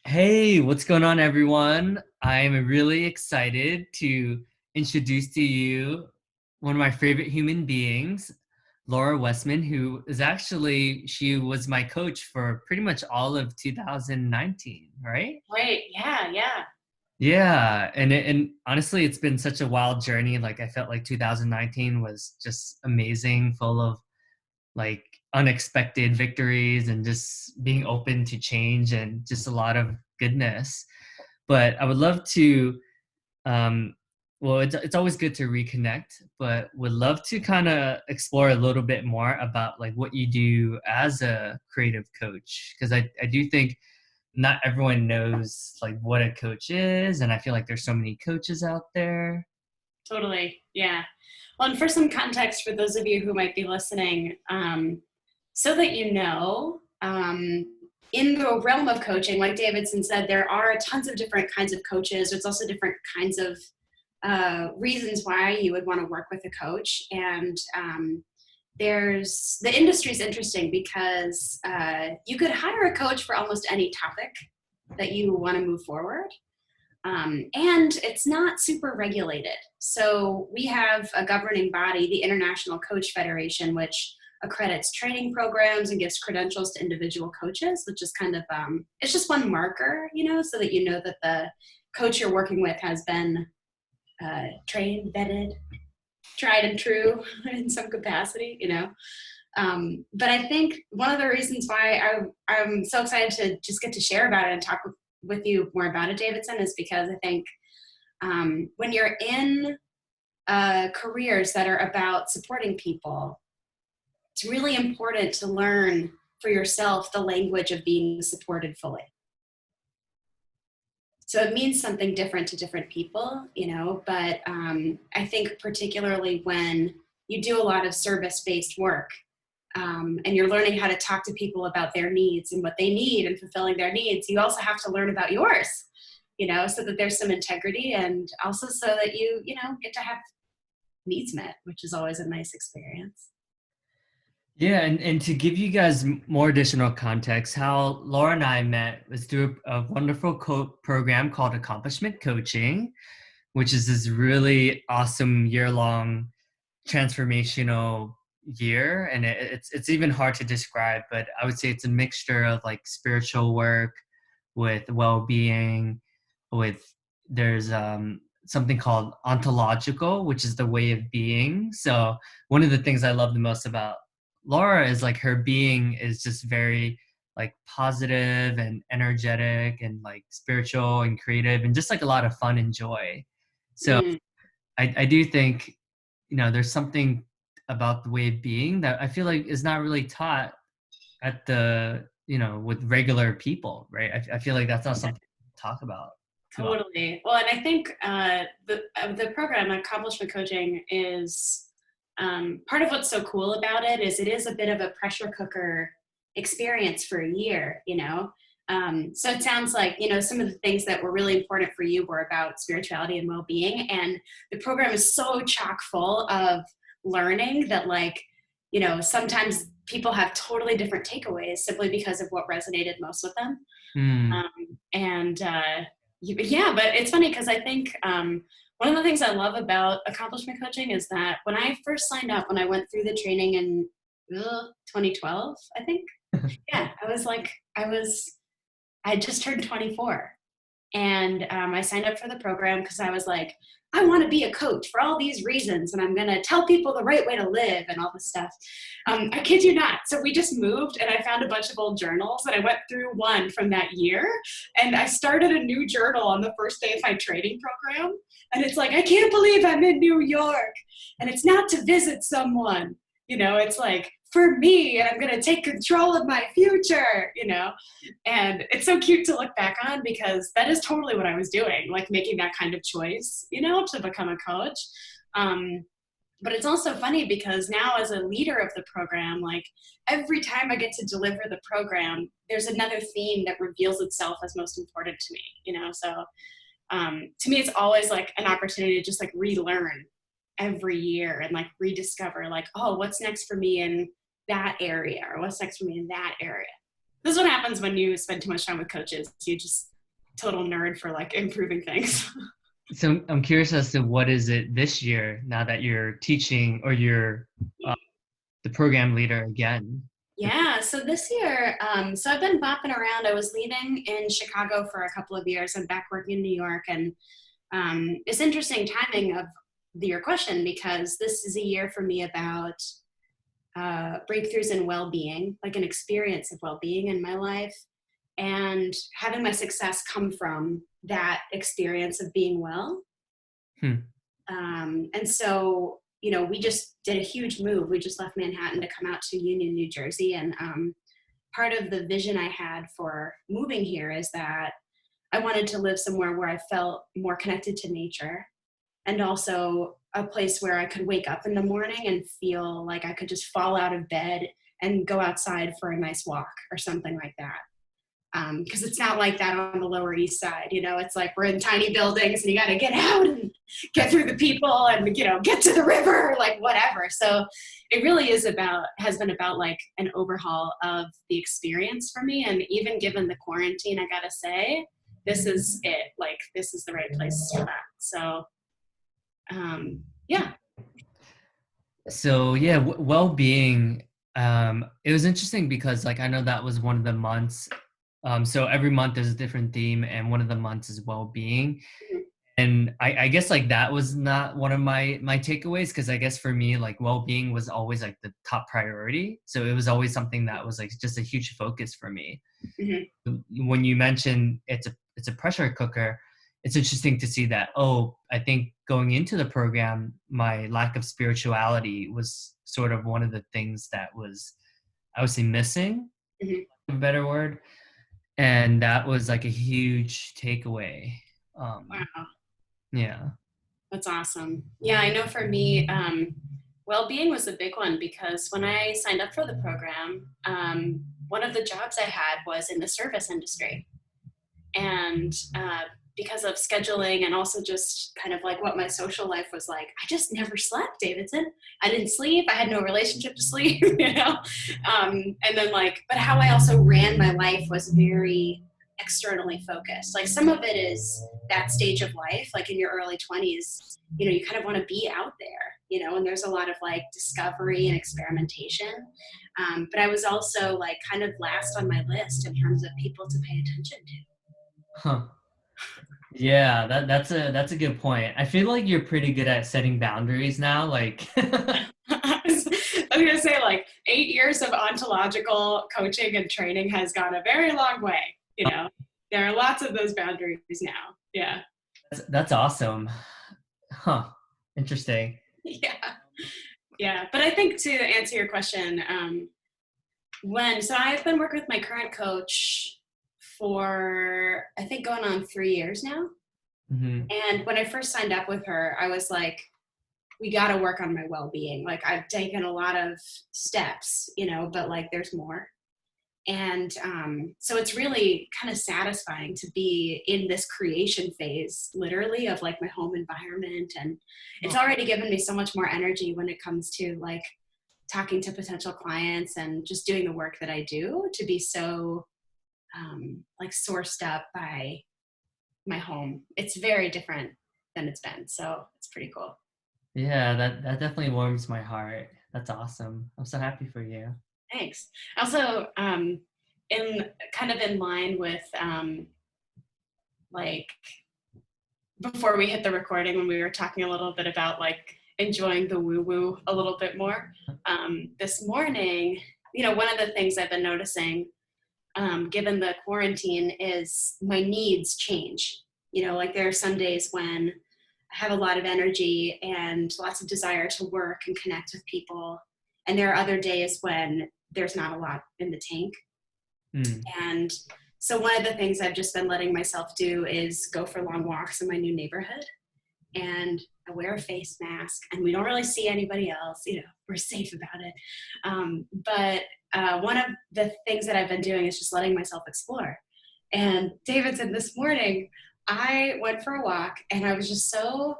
Hey, what's going on, everyone? I'm really excited to introduce to you one of my favorite human beings, Laura Westman, who is actually, she was my coach for pretty much all of 2019, right? Right. Yeah. Yeah. Yeah, and honestly, it's been such a wild journey. Like I felt like 2019 was just amazing, full of like unexpected victories and just being open to change and just a lot of goodness. But I would love to, um, well, it's always good to reconnect, but would love to kind of explore a little bit more about like what you do as a creative coach. Because I do think not everyone knows like what a coach is. And I feel like there's so many coaches out there. Totally. Yeah. Well, and for some context for those of you who might be listening, so that you know, in the realm of coaching, like Davidson said, there are tons of different kinds of coaches. There's also different kinds of reasons why you would want to work with a coach. And there's the industry is interesting because you could hire a coach for almost any topic that you want to move forward. And it's not super regulated. So we have a governing body, the International Coach Federation, which accredits training programs and gives credentials to individual coaches, which is kind of, it's just one marker, so that you know that the coach you're working with has been trained, vetted, tried and true in some capacity. But I think one of the reasons why I'm so excited to just get to share about it and talk with you more about it, Davidson, is because I think when you're in careers that are about supporting people, it's really important to learn for yourself the language of being supported fully. So it means something different to different people, but I think particularly when you do a lot of service-based work, and you're learning how to talk to people about their needs and what they need and fulfilling their needs, you also have to learn about yours, so that there's some integrity, and also so that you get to have needs met, which is always a nice experience. Yeah, and to give you guys more additional context, how Laura and I met was through a wonderful program called Accomplishment Coaching, which is this really awesome year-long transformational year. And it's even hard to describe, but I would say it's a mixture of like spiritual work with well-being, with there's something called ontological, which is the way of being. So one of the things I love the most about Laura is like her being is just very like positive and energetic and like spiritual and creative and just like a lot of fun and joy. So Mm, I do think, there's something about the way of being that I feel like is not really taught at with regular people, right? I feel like that's not something to talk about too often. totally. Well, and I think the program accomplishment coaching is part of what's so cool about it is a bit of a pressure cooker experience for a year. So it sounds like, some of the things that were really important for you were about spirituality and well-being. And the program is so chock full of learning that, like, sometimes people have totally different takeaways simply because of what resonated most with them. Hmm. And yeah, but it's funny because I think one of the things I love about accomplishment coaching is that when I first signed up, when I went through the training in 2012, I think, yeah, I just turned 24. And I signed up for the program because I was like, I want to be a coach for all these reasons, and I'm going to tell people the right way to live and all this stuff. I kid you not. So we just moved, and I found a bunch of old journals, and I went through one from that year, and I started a new journal on the first day of my training program. And it's like, I can't believe I'm in New York, and it's not to visit someone. It's like, for me, and I'm going to take control of my future. And it's so cute to look back on because that is totally what I was doing, like making that kind of choice, to become a coach. But it's also funny because now as a leader of the program, like every time I get to deliver the program, there's another theme that reveals itself as most important to me. So to me, it's always like an opportunity to just like relearn every year and like rediscover like, oh, what's next for me in that area, or what's next for me in that area. This is what happens when you spend too much time with coaches. You just total nerd for like improving things. So I'm curious as to what is it this year now that you're teaching or you're the program leader again? Yeah, so this year, so I've been bopping around. I was leaving in Chicago for a couple of years. I'm back working in New York, and it's interesting timing of your question because this is a year for me about breakthroughs in well-being, like an experience of well-being in my life, and having my success come from that experience of being well. Hmm. And so, you know, we just did a huge move. We just left Manhattan to come out to Union, New Jersey. And part of the vision I had for moving here is that I wanted to live somewhere where I felt more connected to nature and also a place where I could wake up in the morning and feel like I could just fall out of bed and go outside for a nice walk or something like that. Because it's not like that on the Lower East Side, you know, it's like we're in tiny buildings and you got to get out and get through the people and, you know, get to the river, like whatever. So it really has been about like an overhaul of the experience for me. And even given the quarantine, I got to say, this is it. Like, this is the right place for that. So, yeah. So yeah, well-being. It was interesting because like I know that was one of the months. So every month there's a different theme, and one of the months is well-being. And I guess like that was not one of my takeaways because I guess for me like well-being was always like the top priority. So it was always something that was like just a huge focus for me. Mm-hmm. When you mentioned it's a pressure cooker, it's interesting to see that, oh, I think going into the program, my lack of spirituality was sort of one of the things that was, I would say, missing, a better word. And that was like a huge takeaway. Wow. Yeah. That's awesome. Yeah, I know for me, well-being was a big one because when I signed up for the program, one of the jobs I had was in the service industry. And because of scheduling and also just kind of like what my social life was like, I just never slept, Davidson. I didn't sleep. I had no relationship to sleep, you know? And then like, but how I also ran my life was very externally focused. Like some of it is that stage of life, like in your early 20s, you know, you kind of want to be out there, you know, and there's a lot of like discovery and experimentation. But I was also like kind of last on my list in terms of people to pay attention to. Huh. Yeah, that's a good point. I feel like you're pretty good at setting boundaries now. Like I was gonna say like 8 years of ontological coaching and training has gone a very long way. You know, there are lots of those boundaries now. Yeah. that's awesome. Huh. Interesting. Yeah. Yeah. But I think to answer your question, so I've been working with my current coach for I think going on 3 years now. Mm-hmm. And when I first signed up with her, I was like, we got to work on my well-being. Like I've taken a lot of steps, you know, but like there's more. And so it's really kind of satisfying to be in this creation phase, literally, of like my home environment. And it's already given me so much more energy when it comes to like talking to potential clients and just doing the work that I do to be so like sourced up by my home. It's very different than it's been. So it's pretty cool. Yeah, that definitely warms my heart. That's awesome. I'm so happy for you. Thanks. Also, in kind of in line with like before we hit the recording when we were talking a little bit about like enjoying the woo-woo a little bit more. This morning, you know, one of the things I've been noticing given the quarantine is my needs change. You know, like there are some days when I have a lot of energy and lots of desire to work and connect with people. And there are other days when there's not a lot in the tank. And so one of the things I've just been letting myself do is go for long walks in my new neighborhood. And I wear a face mask and we don't really see anybody else, you know, we're safe about it. But one of the things that I've been doing is just letting myself explore. And Davidson, this morning, I went for a walk and I was just so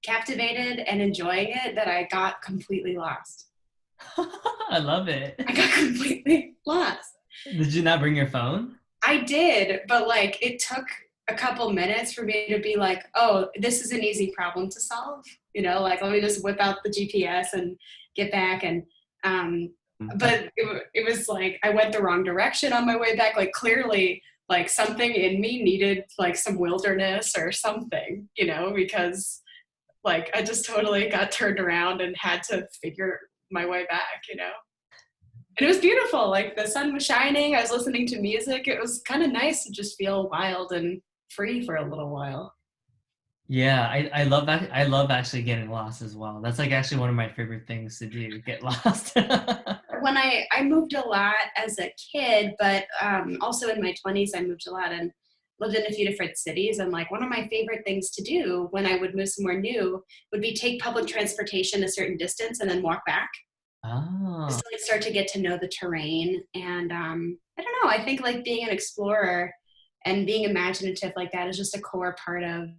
captivated and enjoying it that I got completely lost. I love it. I got completely lost. Did you not bring your phone? I did, but like it took a couple minutes for me to be like, oh, this is an easy problem to solve. Like, let me just whip out the GPS and get back. And, but it was like, I went the wrong direction on my way back. Like, clearly, like, something in me needed like some wilderness or something, because like, I just totally got turned around and had to figure my way back. And it was beautiful. Like, the sun was shining. I was listening to music. It was kind of nice to just feel wild and free for a little while. Yeah, I love that. I love actually getting lost as well. That's like actually one of my favorite things to do, get lost. When I moved a lot as a kid, but also in my 20s, I moved a lot and lived in a few different cities. And like, one of my favorite things to do when I would move somewhere new would be take public transportation a certain distance and then walk back. Oh, Just to like start to get to know the terrain. And I don't know, I think like being an explorer and being imaginative like that is just a core part of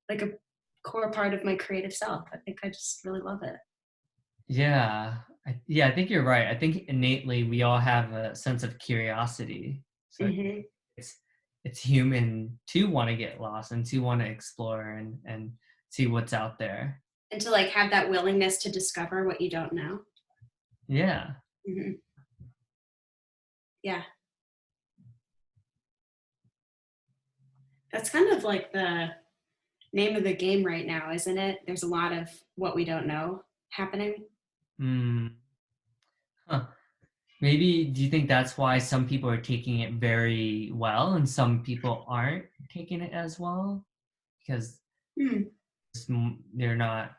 like a core part of my creative self. I think I just really love it. yeah. Yeah, I think you're right. I think innately we all have a sense of curiosity. So Hmm. it's it's human to want to get lost and to want to explore and see what's out there. And to like have that willingness to discover what you don't know. Yeah. Hmm. Yeah, that's kind of like the name of the game right now, isn't it? There's a lot of what we don't know happening. Hmm. Huh. Maybe do you think that's why some people are taking it very well and some people aren't taking it as well? Because Hmm. they're not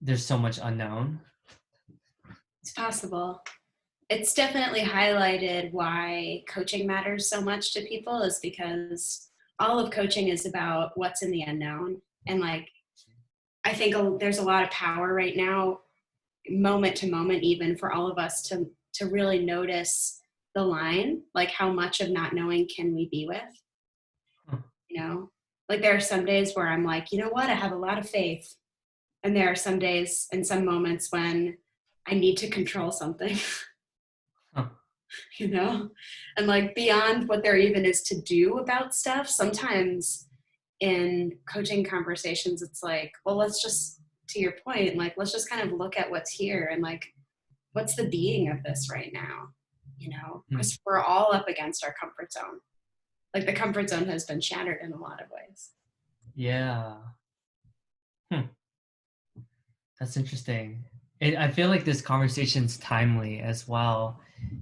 there's so much unknown. It's possible. It's definitely highlighted why coaching matters so much to people, is because all of coaching is about what's in the unknown. And like, I think there's a lot of power right now, moment to moment, even for all of us to really notice the line, like how much of not knowing can we be with, Huh. you know? Like, there are some days where I'm like, you know what, I have a lot of faith. And there are some days and some moments when I need to control something. Huh. you know and like, beyond what there even is to do about stuff, sometimes in coaching conversations it's like, well, let's just, to your point, like, let's just kind of look at what's here and like, what's the being of this right now, Hmm. because we're all up against our comfort zone. Like, the comfort zone has been shattered in a lot of ways. Yeah. Hmm. That's interesting. I feel like this conversation's timely as well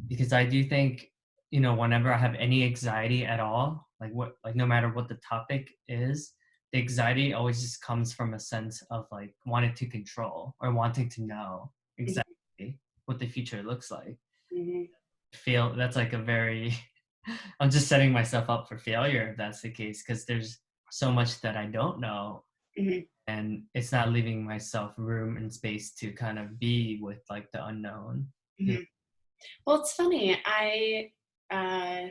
because I do think, whenever I have any anxiety at all, like no matter what the topic is, the anxiety always just comes from a sense of like wanting to control or wanting to know exactly what the future looks like. Mm-hmm. Feel that's like a very I'm just setting myself up for failure if that's the case because there's so much that I don't know Mm-hmm. and it's not leaving myself room and space to kind of be with like the unknown. Yeah. Mm-hmm. Well, it's funny, uh,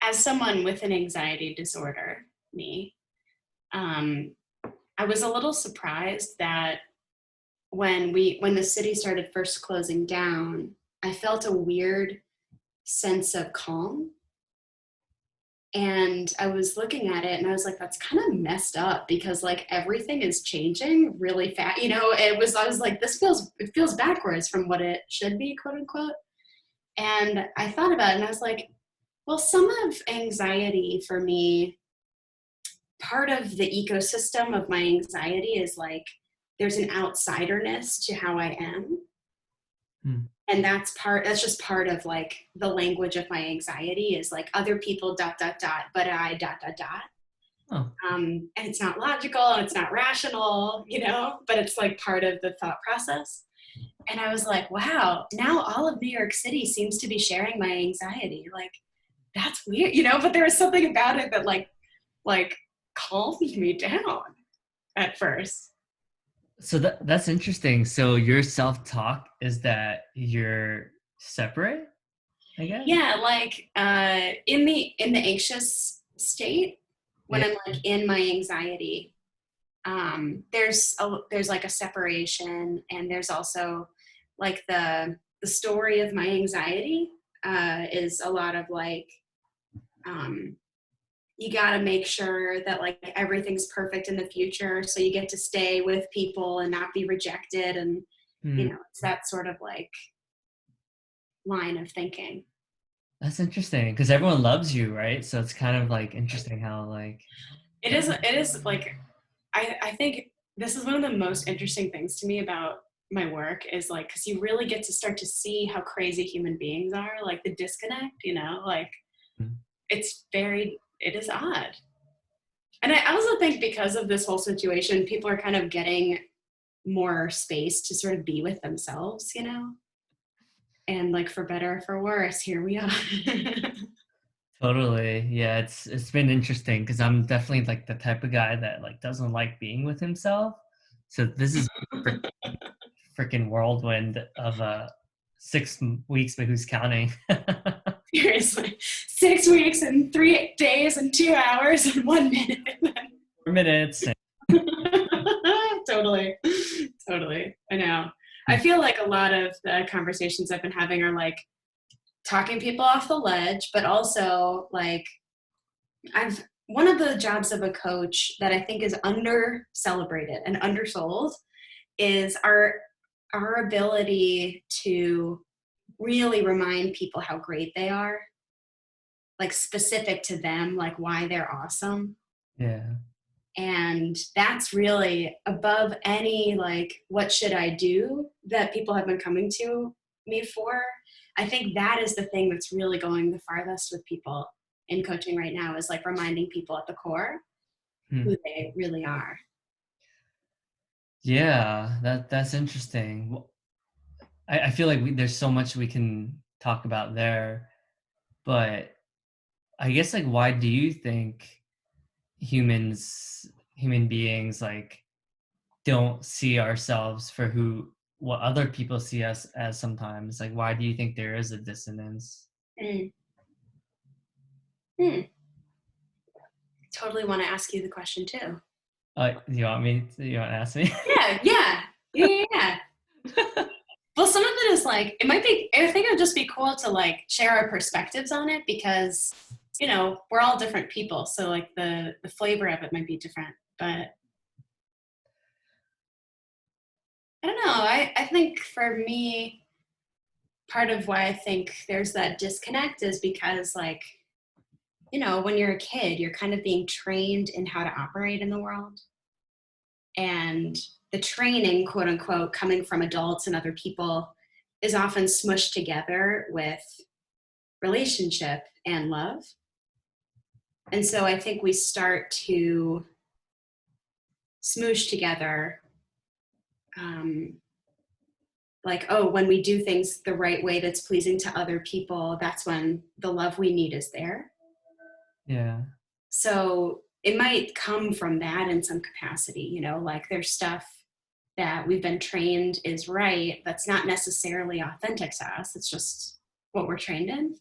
as someone with an anxiety disorder, me, um, I was a little surprised that when the city started first closing down, I felt a weird sense of calm. And I was looking at it and I was like, that's kind of messed up, because like everything is changing really fast. I was like, it feels backwards from what it should be, quote unquote. And I thought about it and I was like, well, some of anxiety for me, part of the ecosystem of my anxiety is like, there's an outsiderness to how I am. Hmm. And that's just part of like the language of my anxiety, is like, other people dot dot dot, but I dot dot dot. Oh, And it's not logical and it's not rational, but it's like part of the thought process. And I was like, wow, now all of New York City seems to be sharing my anxiety. Like, that's weird, but there was something about it that like calmed me down at first. so that's interesting. So your self-talk is that you're separate, I guess? Yeah, like, in the anxious state, when Yeah. I'm like in my anxiety, there's like a separation, and there's also like the story of my anxiety is a lot of like, you got to make sure that like everything's perfect in the future, so you get to stay with people and not be rejected, and Mm, it's that sort of like line of thinking. that's interesting because everyone loves you, right? So it's kind of like interesting how like, It is like I think this is one of the most interesting things to me about my work is like, because you really get to start to see how crazy human beings are, like the disconnect, like mm, it is odd. And I also think because of this whole situation, people are kind of getting more space to sort of be with themselves, and like for better or for worse, here we are. totally. Yeah, it's been interesting because I'm definitely like the type of guy that like doesn't like being with himself. So this is freaking whirlwind of 6 weeks, but who's counting? Seriously, 6 weeks and 3 days and 2 hours and 1 minute. 4 minutes. Totally. Totally. I know. I feel like a lot of the conversations I've been having are like talking people off the ledge, but also like one of the jobs of a coach that I think is under celebrated and undersold is our ability to really remind people how great they are, like specific to them, like why they're awesome. Yeah. And that's really above any like what should I do that people have been coming to me for. I think that is the thing that's really going the farthest with people in coaching right now, is like reminding people at the core Hmm. who they really are. Yeah, that's interesting. I feel like there's so much we can talk about there, but I guess like why do you think human beings like don't see ourselves for what other people see us as sometimes? Like why do you think there is a dissonance? Mm. Hmm. Totally want to ask you the question too. You want to ask me? Yeah, yeah, yeah, yeah. Well, some of it is like, it might be, I think it would just be cool to like share our perspectives on it, because, we're all different people. So like the flavor of it might be different, but I don't know. I think for me, part of why I think there's that disconnect is because like, when you're a kid, you're kind of being trained in how to operate in the world. And the training, quote unquote, coming from adults and other people is often smushed together with relationship and love. And so I think we start to smoosh together, um, like, oh, when we do things the right way that's pleasing to other people, that's when the love we need is there. Yeah. So it might come from that in some capacity, like there's stuff that we've been trained is right that's not necessarily authentic to us. It's just what we're trained in.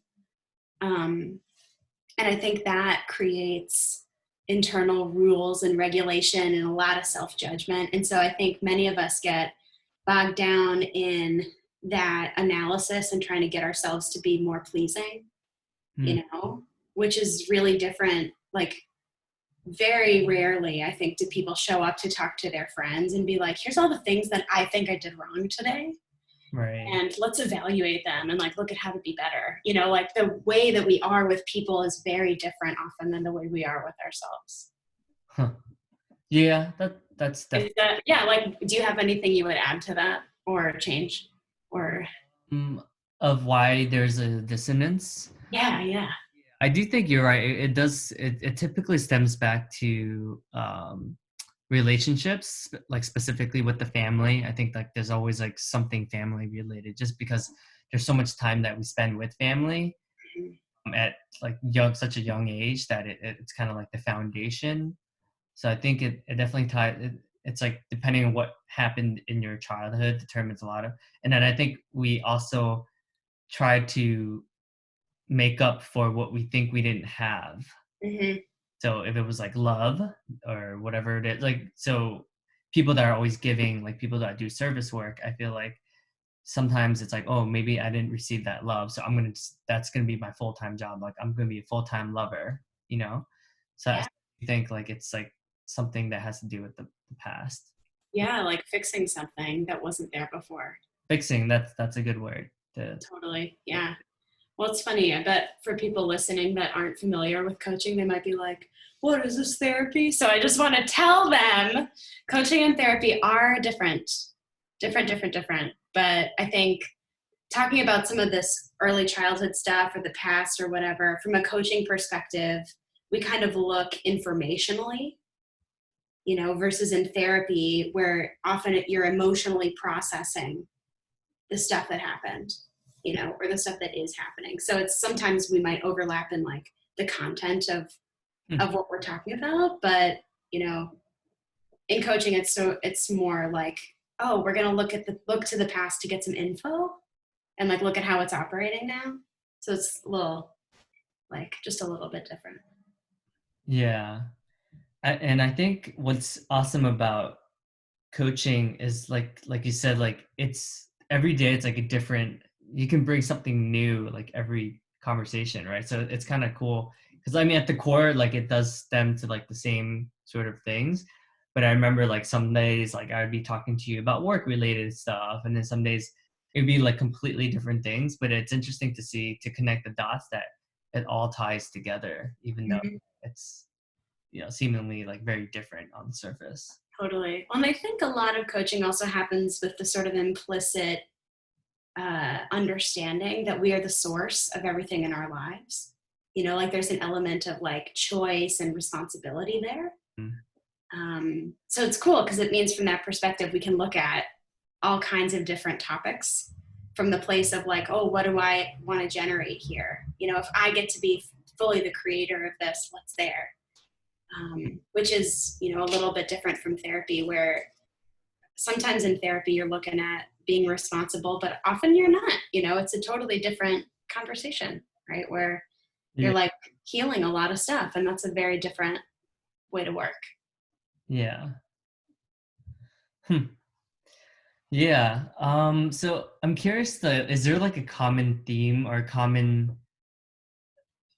And I think that creates internal rules and regulation and a lot of self-judgment. And so I think many of us get bogged down in that analysis and trying to get ourselves to be more pleasing, Hmm. which is really different. Like very rarely, I think, do people show up to talk to their friends and be like, here's all the things that I think I did wrong today, Right. and let's evaluate them and like look at how to be better. Like the way that we are with people is very different often than the way we are with ourselves. Huh. Yeah, that's Is definitely that, yeah, like, do you have anything you would add to that or change or? of why there's a dissonance. Yeah, yeah. I do think you're right. It typically stems back to relationships, like specifically with the family. I think like there's always like something family related, just because there's so much time that we spend with family at like such a young age that it's kind of like the foundation. So I think it definitely it's like depending on what happened in your childhood determines a lot of, and then I think we also try to make up for what we think we didn't have. Mm-hmm. So if it was like love or whatever it is, like, so people that are always giving, like people that do service work, I feel like sometimes it's like, oh, maybe I didn't receive that love, so that's gonna be my full-time job. Like I'm gonna be a full-time lover, you know. So I Yeah. think like it's like something that has to do with the past. Yeah, like fixing something that wasn't there before. Fixing, that's a good word to. Totally. Yeah. Well, it's funny. I bet for people listening that aren't familiar with coaching, they might be like, what is this therapy? So I just want to tell them coaching and therapy are different, different. But I think talking about some of this early childhood stuff or the past or whatever, from a coaching perspective, we kind of look informationally, versus in therapy where often you're emotionally processing the stuff that happened, or the stuff that is happening. So it's sometimes we might overlap in like the content of what we're talking about, but in coaching it's more like, oh, we're gonna look to the past to get some info and like look at how it's operating now. So it's a little like just a little bit different. Yeah. And I think what's awesome about coaching is like you said, like it's every day it's like a different, you can bring something new like every conversation, right? So it's kind of cool because I mean at the core like it does stem to like the same sort of things. But I remember like some days like I would be talking to you about work related stuff, and then some days it'd be like completely different things. But it's interesting to see, to connect the dots, that it all ties together even though Mhm. it's, seemingly like very different on the surface. Totally. Well, and I think a lot of coaching also happens with the sort of implicit understanding that we are the source of everything in our lives. Like there's an element of like choice and responsibility there. Mm. So it's cool because it means from that perspective, we can look at all kinds of different topics from the place of like, oh, what do I want to generate here? If I get to be fully the creator of this, what's there? Which is, a little bit different from therapy, where sometimes in therapy you're looking at being responsible, but often you're not. It's a totally different conversation, right? Where Yeah. you're like healing a lot of stuff, and that's a very different way to work. Yeah. Hmm. Yeah. So I'm curious, is there like a common theme or common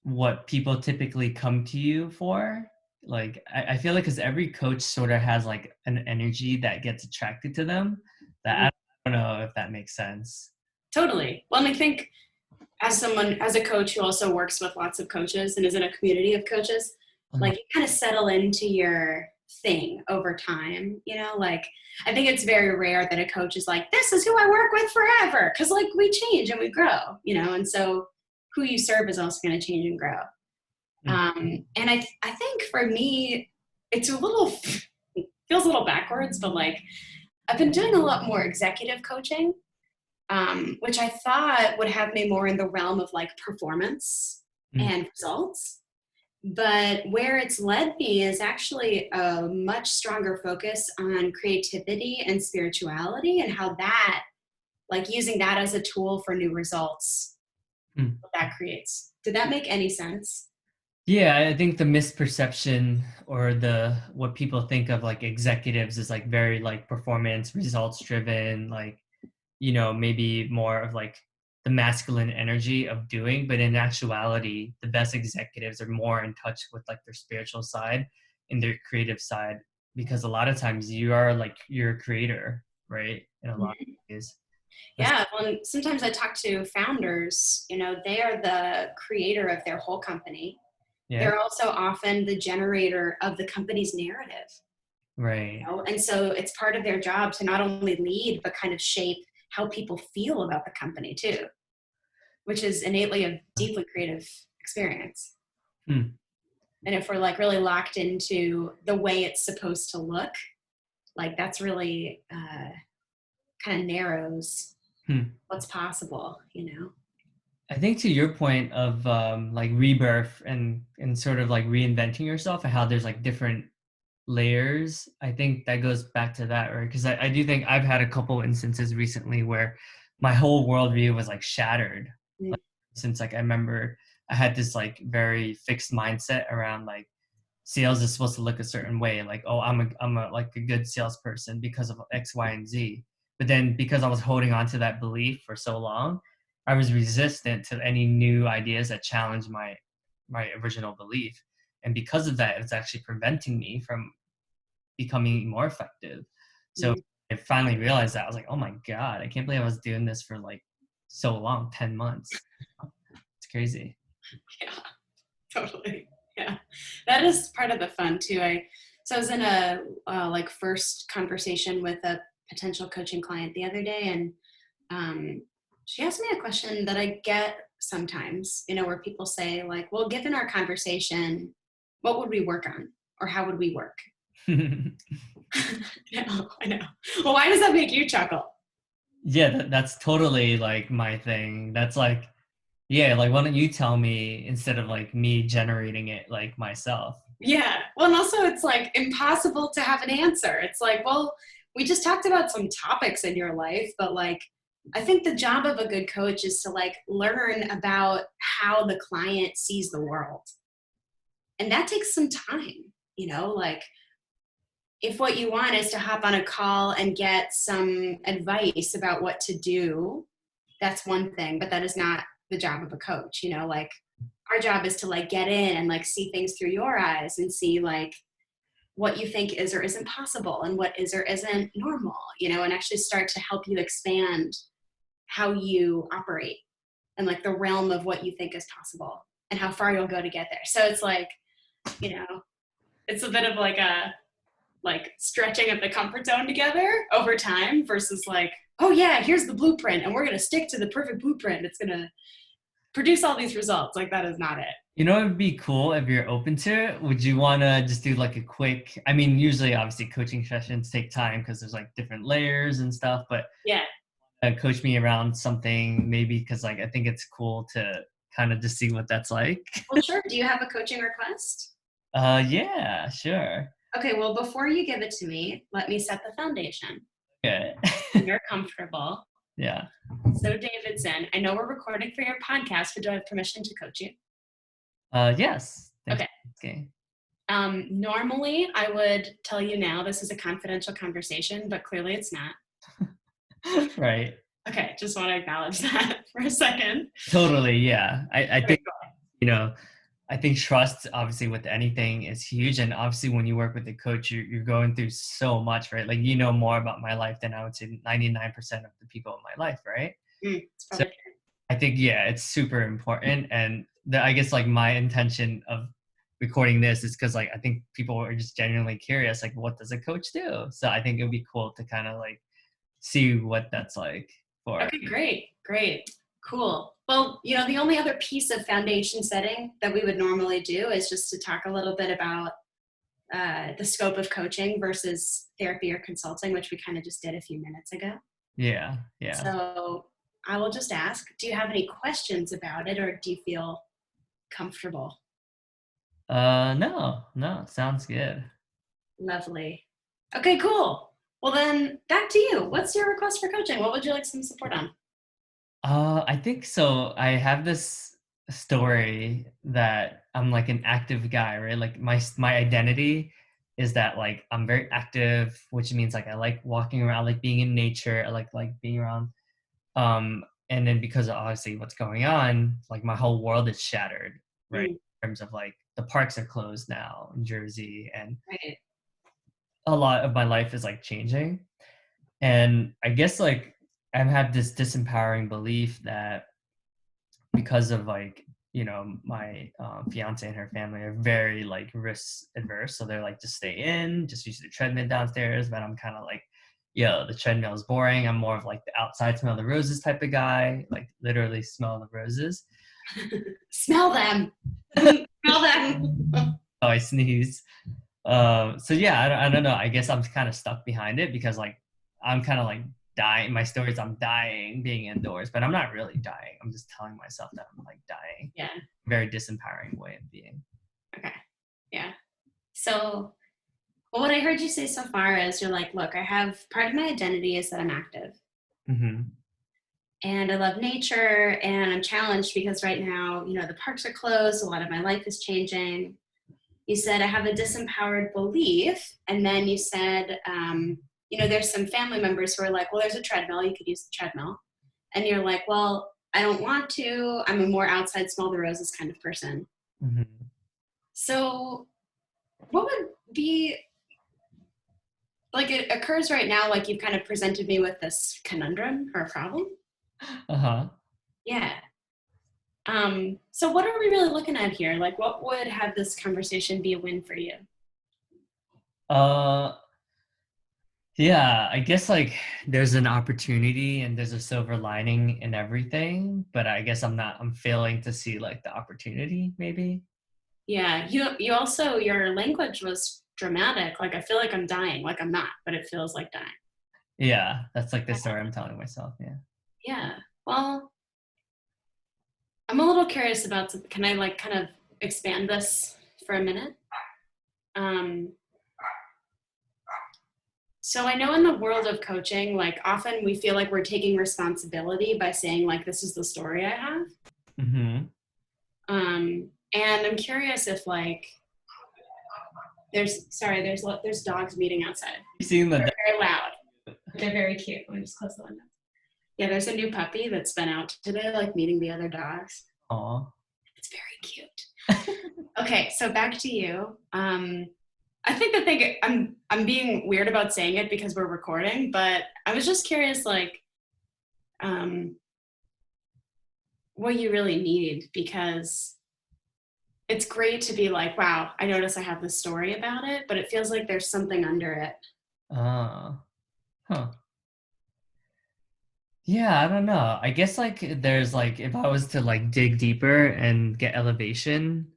what people typically come to you for? Like I feel like because every coach sort of has like an energy that gets attracted to them. That I don't know if that makes sense. Totally. Well, and I think as a coach who also works with lots of coaches and is in a community of coaches, Mhm. like you kind of settle into your thing over time, like I think it's very rare that a coach is like, this is who I work with forever. Cause like we change and we grow, and so who you serve is also going to change and grow. Mm. And I think for me, it's it feels a little backwards, but like I've been doing a lot more executive coaching, which I thought would have me more in the realm of like performance Mm. and results. But where it's led me is actually a much stronger focus on creativity and spirituality, and how that, like using that as a tool for new results, Mm. what that creates. Did that make any sense? Yeah, I think the misperception or the what people think of like executives is like very like performance results driven, like maybe more of like the masculine energy of doing, but in actuality, the best executives are more in touch with like their spiritual side and their creative side, because a lot of times you are like you're a creator, right? In a lot of ways. That's, Yeah, well, and sometimes I talk to founders, they are the creator of their whole company. yeah, They're also often the generator of the company's narrative. right. And so it's part of their job to not only lead, but kind of shape how people feel about the company too, which is innately a deeply creative experience. Hmm. And if we're like really locked into the way it's supposed to look, like that's really kind of narrows Hmm. what's possible. I think to your point of like rebirth and sort of like reinventing yourself and how there's like different layers, I think that goes back to that, right? Because I do think I've had a couple instances recently where my whole worldview was like shattered. Mm. Like, since like I remember I had this like very fixed mindset around like sales is supposed to look a certain way, like, oh, I'm a like a good salesperson because of X, Y, and Z. But then because I was holding on to that belief for so long, I was resistant to any new ideas that challenged my original belief. And because of that, it's actually preventing me from becoming more effective. So Mm. I finally realized that. I was like, oh my God, I can't believe I was doing this for like so long, 10 months. It's crazy. Yeah, totally. Yeah, that is part of the fun too. So I was in a like first conversation with a potential coaching client the other day, and she asked me a question that I get sometimes, where people say like, well, given our conversation, what would we work on, or how would we work? I know. Well, why does that make you chuckle? Yeah, that's totally like my thing. That's like, yeah, like why don't you tell me instead of like me generating it like myself? Yeah. Well, and also it's like impossible to have an answer. It's like, well, we just talked about some topics in your life, but like, I think the job of a good coach is to like learn about how the client sees the world. And that takes some time, like if what you want is to hop on a call and get some advice about what to do, that's one thing, but that is not the job of a coach, like our job is to like get in and like see things through your eyes and see like what you think is or isn't possible and what is or isn't normal, and actually start to help you expand how you operate and like the realm of what you think is possible and how far you'll go to get there. So it's like, you know, it's a bit of like a like stretching of the comfort zone together over time versus like, oh yeah, here's the blueprint and we're going to stick to the perfect blueprint. It's going to produce all these results. Like that is not it. You know, it'd be cool if you're open to it. Would you want to just do like a quick, I mean, usually obviously coaching sessions take time because there's like different layers and stuff, but Yeah. coach me around something maybe because like I think it's cool to kind of just see what that's like. Well, sure. Do you have a coaching request? Yeah, sure. Okay, well, before you give it to me, let me set the foundation. Okay. You're comfortable. Yeah. So, Davidson, I know we're recording for your podcast, but do I have permission to coach you? Yes. Thanks Okay. for asking. Normally, I would tell you now this is a confidential conversation, but clearly it's not. Right. Okay, just want to acknowledge that for a second. Totally. Yeah. I Okay, think, you know, I think trust obviously with anything is huge. And obviously when you work with a coach, you're going through so much, right? Like, you know more about my life than I would say 99% of the people in my life, right? it's So probably true. I think, yeah, it's super important. And I guess like my intention of recording this is because like I think people are just genuinely curious, like what does a coach do? So I think it would be cool to kind of like see what that's like for. Okay, great, cool. Well, the only other piece of foundation setting that we would normally do is just to talk a little bit about the scope of coaching versus therapy or consulting, which we kind of just did a few minutes ago. Yeah. So I will just ask, do you have any questions about it or do you feel comfortable? No, sounds good. Lovely. Okay, cool. Well then, back to you. What's your request for coaching? What would you like some support on? I think so. I have this story that I'm like an active guy, right? Like my identity is that like I'm very active, which means like I like walking around, like being in nature, I like being around. And then because of obviously what's going on, like my whole world is shattered, right? Mm, In terms of like the parks are closed now in Jersey, and right. a lot of my life is like changing. And I guess like I've had this disempowering belief that because of like my fiance and her family are very like risk adverse, so they're like just stay in, just use the treadmill downstairs. But I'm kind of like, yo, the treadmill is boring. I'm more of like the outside smell the roses type of guy, like literally smell the roses. Smell them. Smell them. Oh, I sneeze. So yeah, I don't know. I guess I'm kind of stuck behind it because like I'm kind of like dying. My story is I'm dying being indoors, but I'm not really dying. I'm just telling myself that I'm like dying. Yeah. Very disempowering way of being. Okay. Yeah. So, well, what I heard you say so far is you're like, look, I have part of my identity is that I'm active Mm-hmm. and I love nature and I'm challenged because right now, the parks are closed. A lot of my life is changing. You said I have a disempowered belief. And then you said, there's some family members who are like, well, there's a treadmill, you could use the treadmill. And you're like, well, I don't want to. I'm a more outside, smell the roses kind of person. Mm-hmm. So what would be, like, it occurs right now, like you've kind of presented me with this conundrum or a problem. Uh-huh. Yeah. So what are we really looking at here? Like, what would have this conversation be a win for you? Uh, yeah, I guess like there's an opportunity and there's a silver lining in everything, but I guess I'm failing to see like the opportunity maybe. Yeah, you also, your language was dramatic. Like, I feel like I'm dying. Like, I'm not, but it feels like dying. Yeah, that's like the story I'm telling myself. Yeah. Yeah. Well, I'm a little curious about, can I like kind of expand this for a minute? Um, so I know in the world of coaching, like often we feel like we're taking responsibility by saying like, this is the story I have. Mm-hmm. And I'm curious if like, there's dogs meeting outside. You seen They're the very loud. They're very cute. Let me just close the window. Yeah, there's a new puppy that's been out today, like meeting the other dogs. Aw. It's very cute. Okay, so back to you. I think the thing, I'm being weird about saying it because we're recording, but I was just curious, like, what you really need, because it's great to be like, wow, I notice I have this story about it, but it feels like there's something under it. Huh. Yeah, I don't know. I guess like there's like if I was to like dig deeper and get elevation,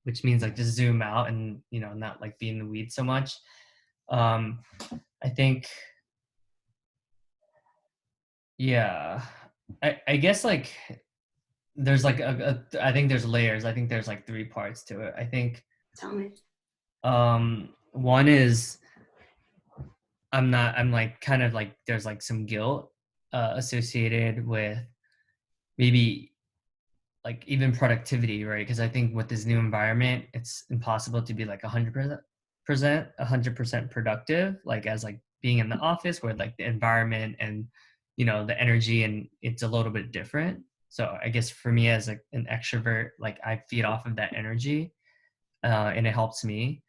which means like just zoom out and not like be in the weeds so much. Um, I think yeah. I guess like there's like I think there's layers. I think there's like three parts to it. I think Tell me. one is I'm like kind of like there's like some guilt associated with maybe like even productivity, right? Because I think with this new environment, it's impossible to be like 100% productive, like as like being in the office where like the environment and the energy and it's a little bit different. So I guess for me as like an extrovert, like I feed off of that energy, and it helps me.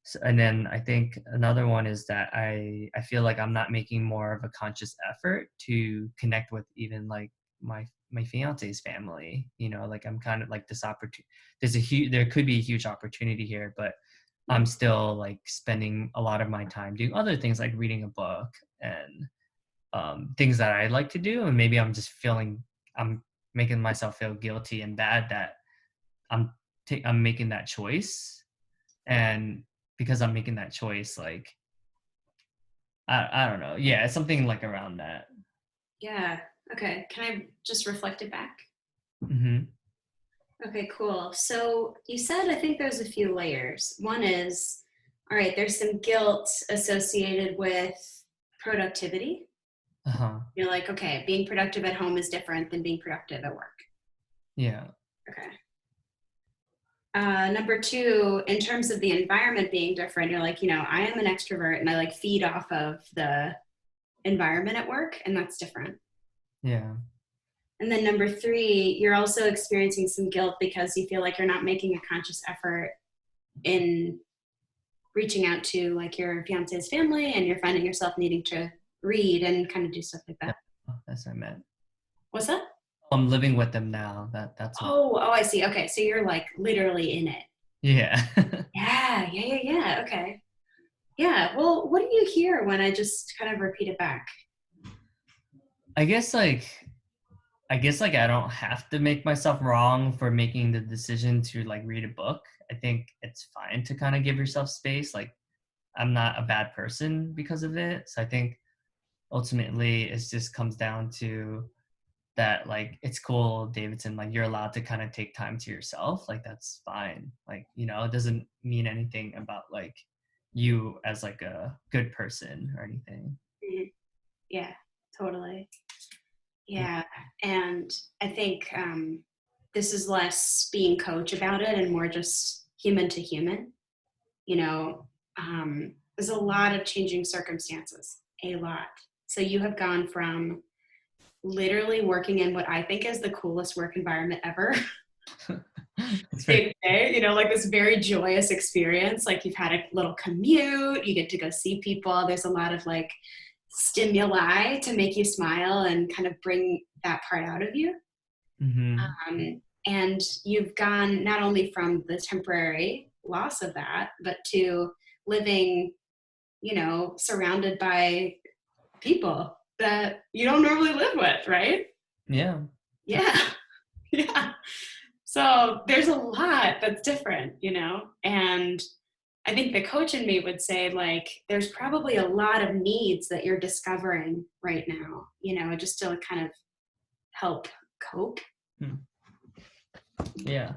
So, and then I think another one is that I feel like I'm not making more of a conscious effort to connect with even like my fiance's family. Like I'm kind of like this opportunity. There could be a huge opportunity here, but I'm still like spending a lot of my time doing other things like reading a book and things that I like to do, and maybe I'm making myself feel guilty and bad that I'm I'm making that choice, and because I'm making that choice, like I don't know. Yeah, it's something like around that. Yeah. Okay. Can I just reflect it back? Mm-hmm. Okay, cool. So you said, I think there's a few layers. One is, all right, there's some guilt associated with productivity. Uh-huh. You're like, okay, being productive at home is different than being productive at work. Yeah. Okay. Number two, in terms of the environment being different, you're like, I am an extrovert and I like feed off of the environment at work, and that's different. Yeah. And then number three, you're also experiencing some guilt because you feel like you're not making a conscious effort in reaching out to like your fiance's family, and you're finding yourself needing to read and kind of do stuff like Yeah. that. That's what I meant. What's that? I'm living with them now. That's what. Oh, I see. Okay. So you're like literally in it. Yeah. Yeah. Okay. Yeah. Well, what do you hear when I just kind of repeat it back? I guess like I don't have to make myself wrong for making the decision to like read a book. I think it's fine to kind of give yourself space. Like I'm not a bad person because of it. So I think ultimately it just comes down to that, like it's cool, Davidson, like you're allowed to kind of take time to yourself. Like that's fine. Like, it doesn't mean anything about like you as like a good person or anything. Mhm. Yeah, totally. Yeah. Yeah. And I think this is less being coach about it and more just human to human. You know, there's a lot of changing circumstances, a lot. So you have gone from literally working in what I think is the coolest work environment ever, It's very, day to day, you know, like this very joyous experience. Like you've had a little commute, you get to go see people. There's a lot of like stimuli to make you smile and kind of bring that part out of you. mm-hmm. And you've gone not only from the temporary loss of that, but to living, you know, surrounded by people that you don't normally live with, right? Yeah. Yeah. Yeah. So there's a lot that's different, you know? And I think the coach in me would say, like, there's probably a lot of needs that you're discovering right now, you know, just to kind of help cope. Hmm. Yeah.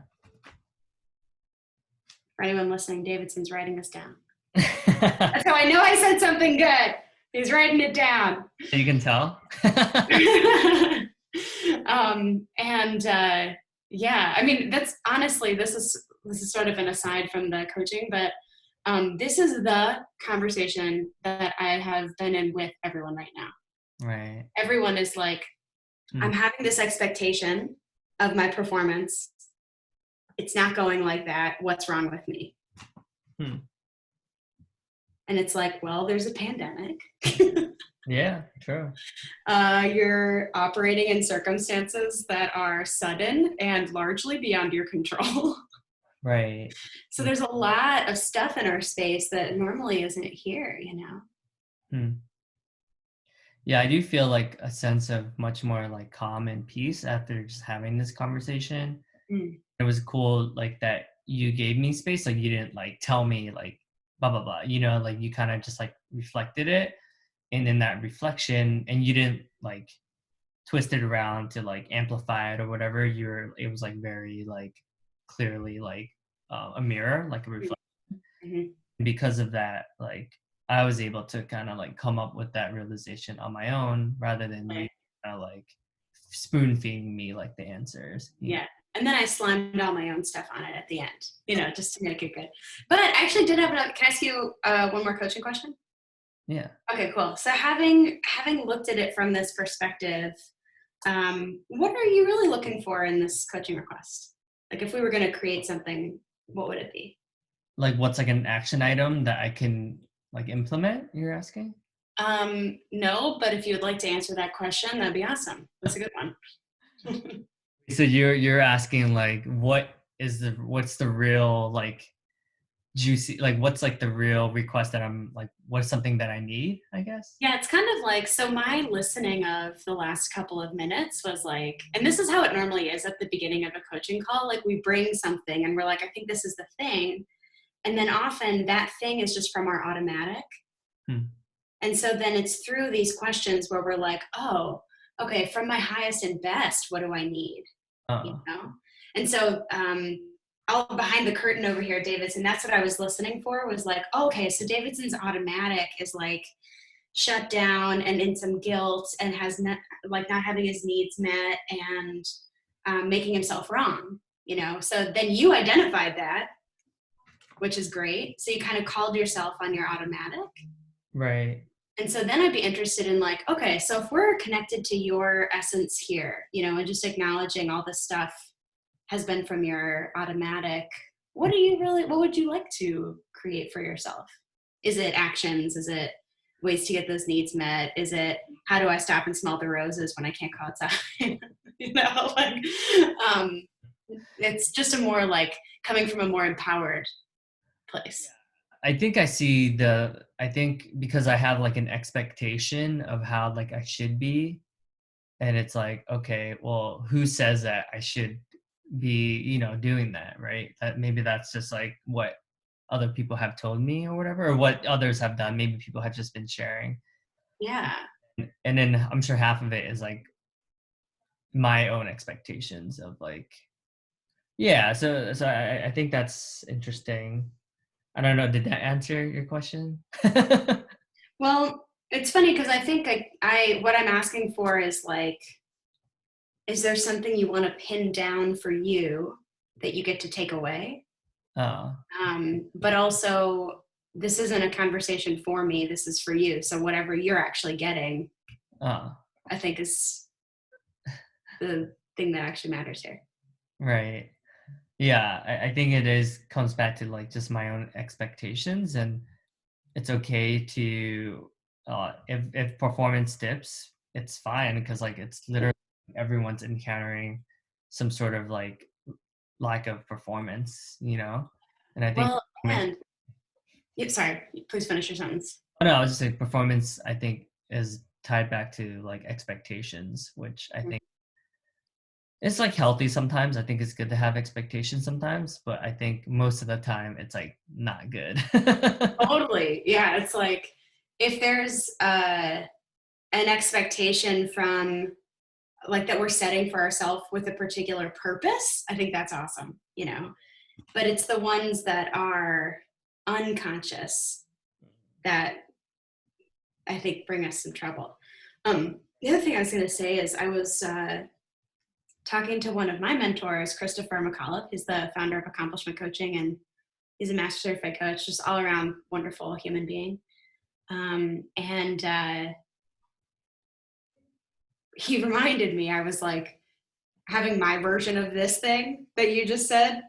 For anyone listening, Davidson's writing this down. You That's how I know I said something good. He's writing it down. can tell. Yeah, I mean, that's honestly, this is sort of an aside from the coaching, but this is the conversation that I have been in with everyone right now. Right. Everyone is like, I'm having this expectation of my performance. It's not going like that. What's wrong with me? Hmm. And it's like, well, there's a pandemic. Yeah, true. You're operating in circumstances that are sudden and largely beyond your control. Right. So there's a lot of stuff in our space that normally isn't here, you know? Hmm. Yeah, I do feel like a sense of much more like calm and peace after just having this conversation. Mm. It was cool like that you gave me space, like you didn't like tell me like blah blah blah, you know, like you kind of just like reflected it, and in that reflection, and you didn't like twist it around to like amplify it or whatever. It was like very like clearly like a mirror, like a reflection. Mm-hmm. Because of that, like I was able to kind of like come up with that realization on my own rather than you Right. kind of like spoon feeding me like the answers. Yeah. And then I slammed all my own stuff on it at the end, you know, just to make it good. But I actually did have another, can I ask you one more coaching question? Yeah. Okay, cool. So having looked at it from this perspective, what are you really looking for in this coaching request? Like if we were going to create something, what would it be? Like what's like an action item that I can like implement, you're asking? No, but if you would like to answer that question, that'd be awesome. That's a good one. So you're asking like what's the real like juicy, like what's like the real request that I'm like, what's something that I need, I guess? Yeah, it's kind of like, so my listening of the last couple of minutes was like, and this is how it normally is at the beginning of a coaching call, like we bring something and we're like, I think this is the thing. And then often that thing is just from our automatic. Hmm. And so then it's through these questions where we're like, oh, okay, from my highest and best, what do I need? You know? And so all behind the curtain over here, Davidson, that's what I was listening for, was like, oh, okay, so Davidson's automatic is like shut down and in some guilt and has not having his needs met and making himself wrong, you know? So then you identified that, which is great. So you kind of called yourself on your automatic. Right. And so then I'd be interested in like, okay, so if we're connected to your essence here, you know, and just acknowledging all this stuff has been from your automatic, what would you like to create for yourself? Is it actions? Is it ways to get those needs met? Is it, how do I stop and smell the roses when I can't go outside? You know, like, it's just a more like coming from a more empowered place. I think because I have like an expectation of how like I should be, and it's like, okay, well, who says that I should be, you know, doing that, right? That maybe that's just like what other people have told me or whatever, or what others have done. Maybe people have just been sharing. Yeah. And then I'm sure half of it is like my own expectations of like, yeah. So I think that's interesting. I don't know. Did that answer your question? Well, it's funny because I think I what I'm asking for is like, is there something you want to pin down for you that you get to take away? Oh, But also, this isn't a conversation for me, this is for you. So whatever you're actually getting, Oh, I think is the thing that actually matters here. right. Yeah, I think it is comes back to like just my own expectations, and it's okay to if performance dips, it's fine because like it's literally everyone's encountering some sort of like lack of performance, you know? And I think Well, and sorry, please finish your sentence. oh, no, I was just saying performance I think is tied back to like expectations, which I think it's like healthy sometimes. I think it's good to have expectations sometimes, but I think most of the time it's like not good. Totally. Yeah. It's like if there's an expectation from like that we're setting for ourselves with a particular purpose, I think that's awesome, you know. But it's the ones that are unconscious that I think bring us some trouble. The other thing I was going to say is I was talking to one of my mentors, Christopher McAuliffe. He's the founder of Accomplishment Coaching, and he's a master certified coach, just all around wonderful human being. And he reminded me, I was like having my version of this thing that you just said.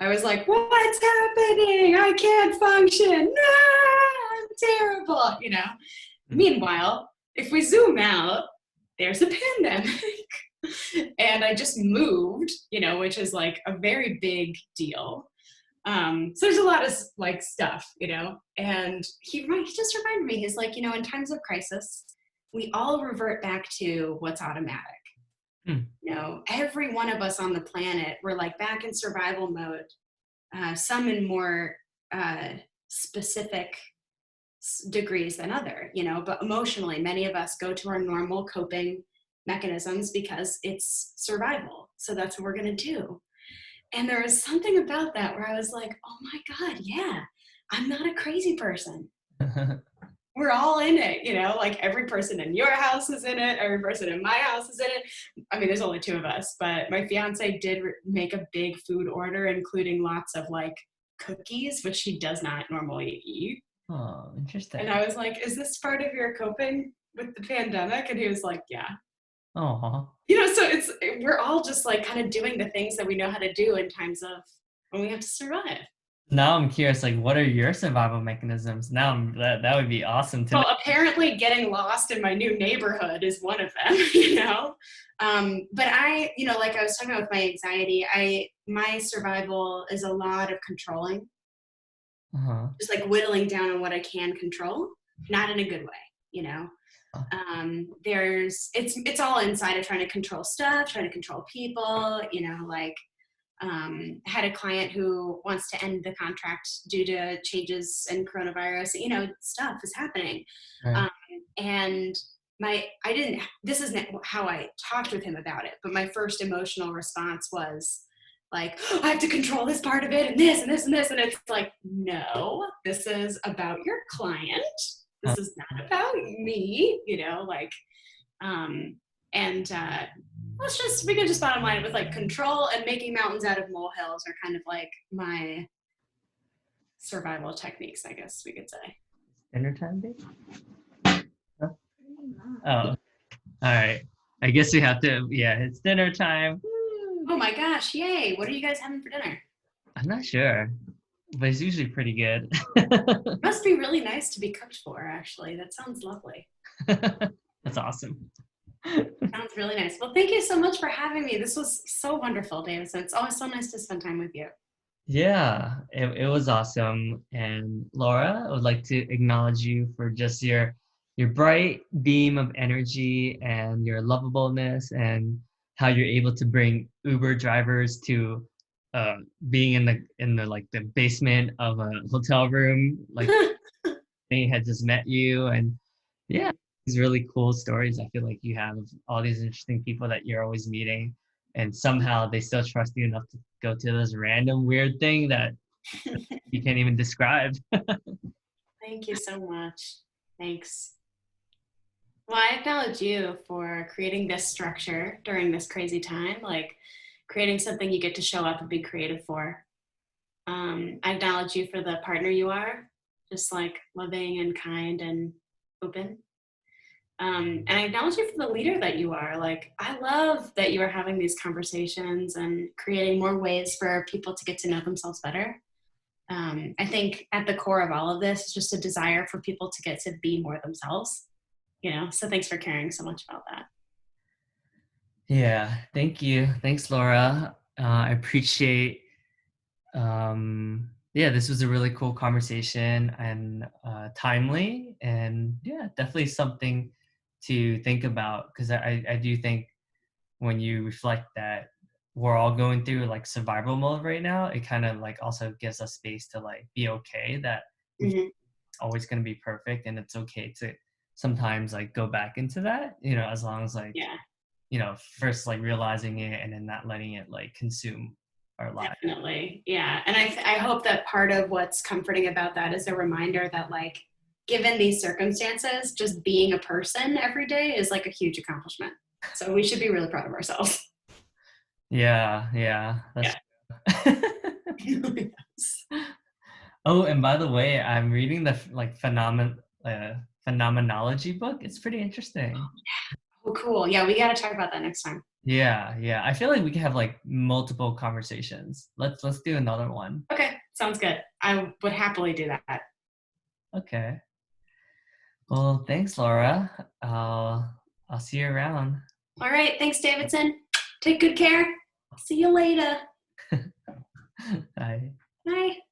I was like, what's happening? I can't function. Ah, I'm terrible, you know. Meanwhile, if we zoom out, there's a pandemic. And I just moved, you know, which is like a very big deal. So there's a lot of like stuff, you know, and he just reminded me, he's like, you know, in times of crisis, we all revert back to what's automatic. Hmm. You know, every one of us on the planet, we're like back in survival mode, some in more specific degrees than other, you know, but emotionally, many of us go to our normal coping mechanisms because it's survival. So that's what we're going to do. And there was something about that where I was like, oh my God, yeah, I'm not a crazy person. We're all in it, you know, like every person in your house is in it, every person in my house is in it. I mean, there's only two of us, but my fiance did make a big food order, including lots of like cookies, which he does not normally eat. Oh, interesting. And I was like, is this part of your coping with the pandemic? And he was like, yeah. Oh, You know, so we're all just like kind of doing the things that we know how to do in times of when we have to survive. now I'm curious, like, what are your survival mechanisms? Now that would be awesome to know. Well, apparently getting lost in my new neighborhood is one of them, you know? But you know, like I was talking about with my anxiety, my survival is a lot of controlling, Uh-huh. just like whittling down on what I can control, not in a good way, you know? It's all inside of trying to control stuff, trying to control people, you know, like had a client who wants to end the contract due to changes in coronavirus, you know, stuff is happening. Right. And this isn't how I talked with him about it, but my first emotional response was like, oh, I have to control this part of it and this and this and this. And it's like, no, this is about your client. This is not about me, you know, like, and we can just bottom line it with like control and making mountains out of molehills are kind of like my survival techniques, I guess we could say. Dinner time, babe? Huh? Oh, all right. I guess we have to, yeah, it's dinner time. Oh my gosh, yay. What are you guys having for dinner? I'm not sure, but it's usually pretty good. It must be really nice to be cooked for, actually. That sounds lovely. That's awesome. Sounds really nice. Well, thank you so much for having me. This was so wonderful, Davidson. It's always so nice to spend time with you. Yeah, it was awesome. And Laura, I would like to acknowledge you for just your bright beam of energy and your lovableness and how you're able to bring Uber drivers to being in the like the basement of a hotel room, like they had just met you. And yeah, these really cool stories. I feel like you have all these interesting people that you're always meeting, and somehow they still trust you enough to go to this random weird thing that you can't even describe. Thank you so much. Thanks. Well, I acknowledge you for creating this structure during this crazy time, like creating something you get to show up and be creative for. I acknowledge you for the partner you are, just like loving and kind and open. And I acknowledge you for the leader that you are. Like, I love that you are having these conversations and creating more ways for people to get to know themselves better. I think at the core of all of this is just a desire for people to get to be more themselves, so thanks for caring so much about that. Yeah, thank you. Thanks, Laura. I appreciate, yeah, this was a really cool conversation and timely, and yeah, definitely something to think about, because I do think when you reflect that we're all going through like survival mode right now, it kind of like also gives us space to like be okay that we Mm-hmm. always going to be perfect, and it's okay to sometimes like go back into that, as long as like, Yeah, first like realizing it and then not letting it like consume our lives. definitely. Yeah. And I hope that part of what's comforting about that is a reminder that, like, given these circumstances, just being a person every day is like a huge accomplishment. So we should be really proud of ourselves. Yeah, that's Yeah. true. Oh, and by the way, I'm reading the like phenomenology book. It's pretty interesting. Oh, cool. Yeah, we got to talk about that next time. Yeah. I feel like we could have like multiple conversations. Let's do another one. Okay, sounds good. I would happily do that. Okay. Well, thanks, Laura. I'll see you around. All right. Thanks, Davidson. Take good care. See you later. Bye. Bye.